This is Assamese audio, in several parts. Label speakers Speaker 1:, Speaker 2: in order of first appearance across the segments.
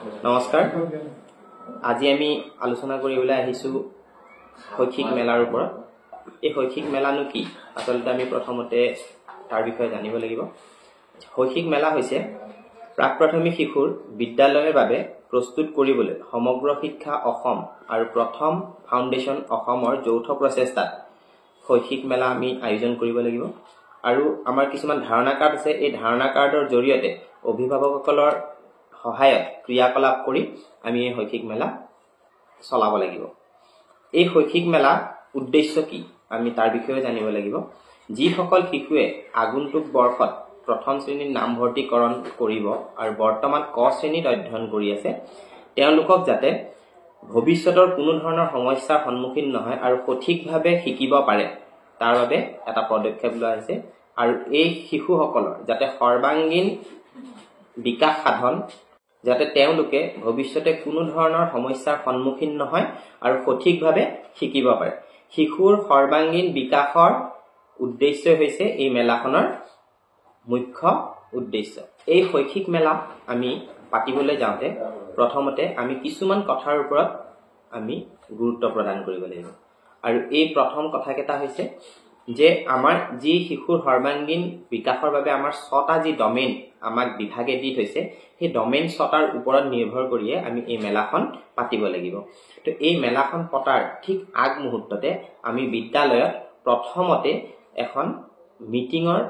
Speaker 1: নমস্কাৰ আজি আমি আলোচনা কৰিবলৈ আহিছো শৈক্ষিক মেলাৰ ওপৰত এই শৈক্ষিক মেলানো কি আসলতে আমি প্ৰথমতে তাৰ বিষয়ে জানিব লাগিব শৈক্ষিক মেলা হৈছে প্ৰাক-প্ৰাথমিক শিশুৰ বিদ্যালয়ৰ বাবে প্ৰস্তুত কৰিবলৈ সমগ্ৰ শিক্ষা অসম আৰু প্ৰথম ফাউণ্ডেশ্যন অসমৰ যৌথ প্ৰচেষ্টাত শৈক্ষিক মেলা আমি আয়োজন কৰিব লাগিব আৰু আমাৰ কিছুমান ধাৰণা কাৰ্ড আছে এই ধাৰণা কাৰ্ডৰ জৰিয়তে অভিভাৱকসকলৰ সহায়ত ক্ৰিয়াকলাপ কৰি আমি এই শৈক্ষিক মেলা চলাব লাগিব এই শৈক্ষিক মেলা উদ্দেশ্য কি আমি তাৰ বিষয়ে জানিব লাগিব যি সকল শিশুৱে আগন্তুক বৰ্ষত প্ৰথম শ্ৰেণীৰ নামভৰ্তিকৰণ কৰিব আৰু বৰ্তমান ক শ্ৰেণীত অধ্যয়ন কৰি আছে তেওঁলোকক যাতে ভৱিষ্যতৰ কোনো ধৰণৰ সমস্যাৰ সন্মুখীন নহয় আৰু সঠিকভাৱে শিকিব পাৰে তাৰ বাবে এটা পদক্ষেপ লোৱা হৈছে আৰু এই শিশুসকলৰ যাতে সৰ্বাংগীন বিকাশ সাধন যাতে তেওঁলোকে ভৱিষ্যতে কোনো ধৰণৰ সমস্যাৰ সন্মুখীন নহয় আৰু সঠিকভাৱে শিকিব পাৰে শিশুৰ সৰ্বাংগীন বিকাশৰ উদ্দেশ্য হৈছে এই মেলাখনৰ মুখ্য উদ্দেশ্য এই শৈক্ষিক মেলা আমি পাতিবলৈ যাওঁতে প্ৰথমতে আমি কিছুমান কথাৰ ওপৰত আমি গুৰুত্ব প্ৰদান কৰিব লাগিব আৰু এই প্ৰথম কথাকেইটা হৈছে যে আমাৰ যি শিশুৰ সৰ্বাংগীন বিকাশৰ বাবে আমাৰ ৬টা যি ডমেইন আমাক বিভাগে দি থৈছে সেই ডমেইন ৬টাৰ ওপৰত নিৰ্ভৰ কৰিয়ে আমি এই মেলাখন পাতিব লাগিব তো এই মেলাখন পতাৰ ঠিক আগ মুহূৰ্ততে আমি বিদ্যালয়ত প্ৰথমতে এখন মিটিঙৰ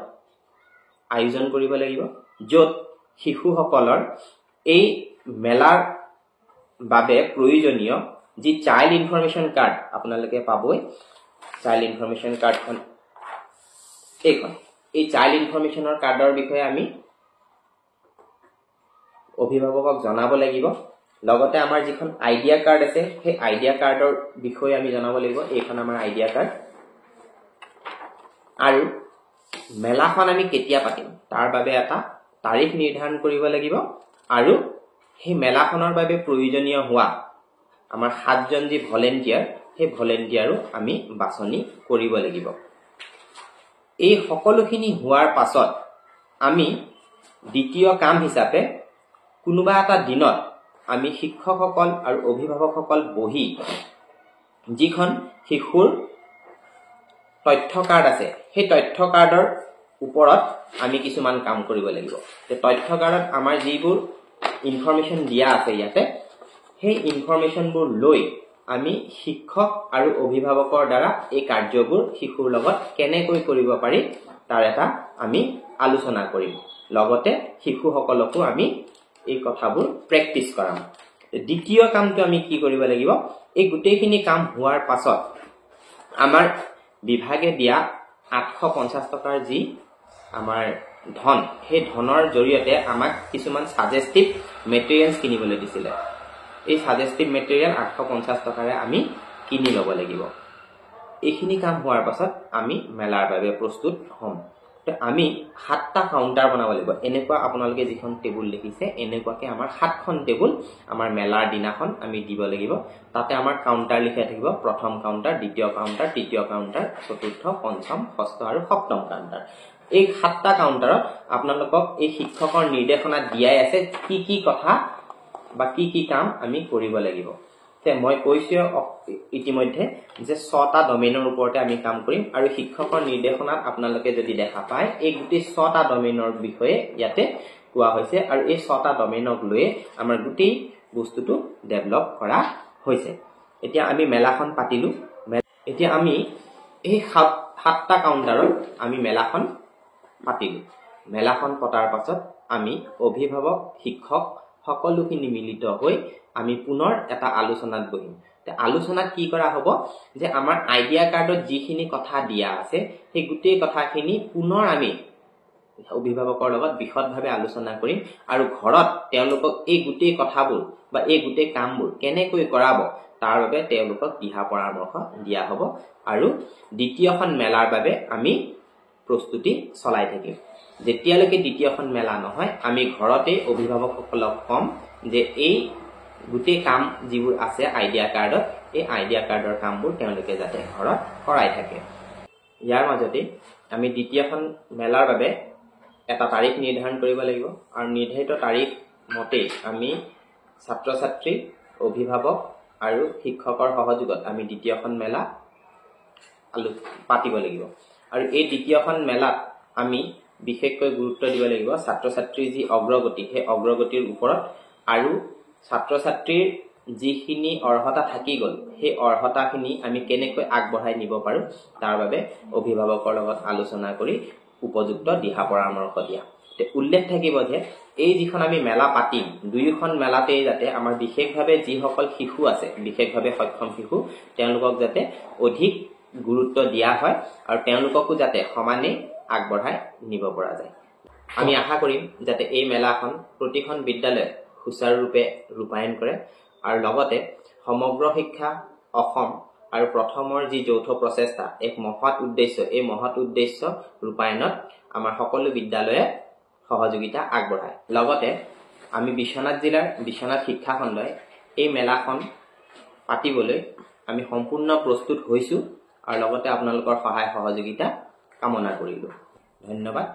Speaker 1: আয়োজন কৰিব লাগিব য'ত শিশুসকলৰ এই মেলাৰ বাবে প্ৰয়োজনীয় যি চাইল্ড ইনফৰমেশ্যন কাৰ্ড আপোনালোকে পাবই চাইল্ড ইনফৰমেশ্যন কাৰ্ডখন এইখন এই চাইল্ড ইনফৰমেশ্যনৰ কাৰ্ডৰ বিষয়ে আমি অভিভাৱকক জনাব লাগিব লগতে আমাৰ যিখন আইডিয়া কাৰ্ড আছে সেই আইডিয়া কাৰ্ডৰ বিষয়ে আমি জনাব লাগিব এইখন আমাৰ আইডিয়া কাৰ্ড আৰু মেলাখন আমি কেতিয়া পাতিম তাৰ বাবে এটা তাৰিখ নিৰ্ধাৰণ কৰিব লাগিব আৰু সেই মেলাখনৰ বাবে প্ৰয়োজনীয় হোৱা আমাৰ ৭জন যি ভলেণ্টিয়াৰ সেই ভলেণ্টিয়াৰো আমি বাছনি কৰিব লাগিব এই সকলোখিনি হোৱাৰ পাছত আমি দ্বিতীয় কাম হিচাপে কোনোবা এটা দিনত আমি শিক্ষকসকল আৰু অভিভাৱকসকল বহি যিখন শিশুৰ তথ্য কাৰ্ড আছে সেই তথ্য কাৰ্ডৰ ওপৰত আমি কিছুমান কাম কৰিব লাগিব যে তথ্য কাৰ্ডত আমাৰ যিবোৰ ইনফৰমেশ্যন দিয়া আছে ইয়াতে সেই ইনফৰমেশ্যনবোৰ লৈ আমি শিক্ষক আৰু অভিভাৱকৰ দ্বাৰা এই কাৰ্যবোৰ শিশুৰ লগত কেনেকৈ কৰিব পাৰি তাৰ এটা আমি আলোচনা কৰিম লগতে শিশুসকলকো আমি এই কথাবোৰ প্ৰেক্টিচ কৰাম দ্বিতীয় কামটো আমি কি কৰিব লাগিব এই গোটেইখিনি কাম হোৱাৰ পাছত আমাৰ বিভাগে দিয়া ৮৫০ টকাৰ যি আমাৰ ধন সেই ধনৰ জৰিয়তে আমাক কিছুমান সাজেষ্টিভ মেটেৰিয়েলছ কিনিবলৈ দিছিলে এই সাজেষ্টিভ মেটেৰিয়েল ৮৫০ টকাৰে আমি কিনি ল'ব লাগিব এইখিনি কাম হোৱাৰ পাছত আমি মেলাৰ বাবে প্ৰস্তুত হ'ম আমি ৭টা কাউণ্টাৰ বনাব লাগিব এনেকুৱা আপোনালোকে যিখন টেবুল দেখিছে এনেকুৱাকে আমাৰ ৭খন টেবুল আমাৰ মেলাৰ দিনাখন আমি দিব লাগিব তাতে আমাৰ কাউণ্টাৰ লিখা থাকিব প্ৰথম কাউণ্টাৰ দ্বিতীয় কাউণ্টাৰ তৃতীয় কাউণ্টাৰ চতুৰ্থ পঞ্চম ষষ্ঠ আৰু সপ্তম কাউণ্টাৰ এই ৭টা কাউণ্টাৰত আপোনালোকক এই শিক্ষকৰ নিৰ্দেশনা দিয়াই আছে কি কি কথা বা কি কি কাম আমি কৰিব লাগিব তে মই কৈছো ইতিমধ্যে যে ৬টা ডমেইনৰ ওপৰতে আমি কাম কৰিম আৰু শিক্ষকৰ নিৰ্দেশনাত আপোনালোকে যদি দেখা পায় এই গোটেই ৬টা ডমেইনৰ বিষয়ে ইয়াতে কোৱা হৈছে আৰু এই ৬টা ডমেইনক লৈ আমাৰ গোটেই বস্তুটো ডেভেলপ কৰা হৈছে এতিয়া আমি মেলাখন পাতিলো এতিয়া আমি এই ৭টা কাউণ্টাৰত আমি মেলাখন পাতিলো মেলাখন পতাৰ পাছত আমি অভিভাৱক শিক্ষক সকলোখিনি মিলিত হৈ আমি পুনৰ এটা আলোচনাত বহিম আলোচনাত কি কৰা হ'ব যে আমাৰ আইডিয়া কাৰ্ডত যিখিনি কথা দিয়া আছে সেই গোটেই কথাখিনি পুনৰ আমি অভিভাৱকৰ লগত বিশদভাৱে আলোচনা কৰিম আৰু ঘৰত তেওঁলোকক এই গোটেই কথাবোৰ বা এই গোটেই কামবোৰ কেনেকৈ কৰাব তাৰ বাবে তেওঁলোকক দিহা পৰামৰ্শ দিয়া হ'ব আৰু দ্বিতীয়খন মেলাৰ বাবে আমি প্ৰস্তুতি চলাই থাকিম যেতিয়ালৈকে দ্বিতীয়খন মেলা নহয় আমি ঘৰতে অভিভাৱকসকলক কম যে এই গোটেই কাম যিবোৰ আছে আইডিয়া কাৰ্ডত এই আইডিয়া কাৰ্ডৰ কামবোৰ তেওঁলোকে যাতে ঘৰত কৰাই থাকে ইয়াৰ মাজতে আমি দ্বিতীয়খন মেলাৰ বাবে এটা তাৰিখ নিৰ্ধাৰণ কৰিব লাগিব আৰু নিৰ্ধাৰিত তাৰিখ মতে আমি ছাত্ৰ ছাত্ৰী অভিভাৱক আৰু শিক্ষকৰ সহযোগত আমি দ্বিতীয়খন মেলা পাতিব লাগিব আৰু এই দ্বিতীয়খন মেলাত আমি বিশেষকৈ গুৰুত্ব দিব লাগিব ছাত্ৰ ছাত্ৰীৰ যি অগ্ৰগতি সেই অগ্ৰগতিৰ ওপৰত আৰু ছাত্ৰ ছাত্ৰীৰ যিখিনি অৰ্হতা থাকি গ'ল সেই অৰ্হতাখিনি আমি কেনেকৈ আগবঢ়াই নিব পাৰো তাৰ বাবে অভিভাৱকৰ লগত আলোচনা কৰি উপযুক্ত দিহা পৰামৰ্শ দিয়া উল্লেখ থাকিব যে এই যিখন আমি মেলা পাতিম দুইখন মেলাতেই যাতে আমাৰ বিশেষভাৱে যিসকল শিশু আছে বিশেষভাৱে সক্ষম শিশু তেওঁলোকক যাতে অধিক গুৰুত্ব দিয়া হয় আৰু তেওঁলোককো যাতে সমানে আগবঢ়াই নিব পৰা যায় আমি আশা কৰিম যাতে এই মেলাখন প্ৰতিখন বিদ্যালয়ে সুচাৰুৰূপে ৰূপায়ণ কৰে আৰু লগতে সমগ্ৰ শিক্ষা অসম আৰু প্ৰথমৰ যি যৌথ প্ৰচেষ্টা এক মহৎ উদ্দেশ্য এই মহৎ উদ্দেশ্য ৰূপায়ণত আমাৰ সকলো বিদ্যালয়ে সহযোগিতা আগবঢ়ায় লগতে আমি বিশ্বনাথ জিলাৰ বিশ্বনাথ শিক্ষা খণ্ডই এই মেলাখন পাতিবলৈ আমি সম্পূৰ্ণ প্ৰস্তুত হৈছো আৰু লগতে আপোনালোকৰ সহায় সহযোগিতা কামনা কৰিলো ধন্যবাদ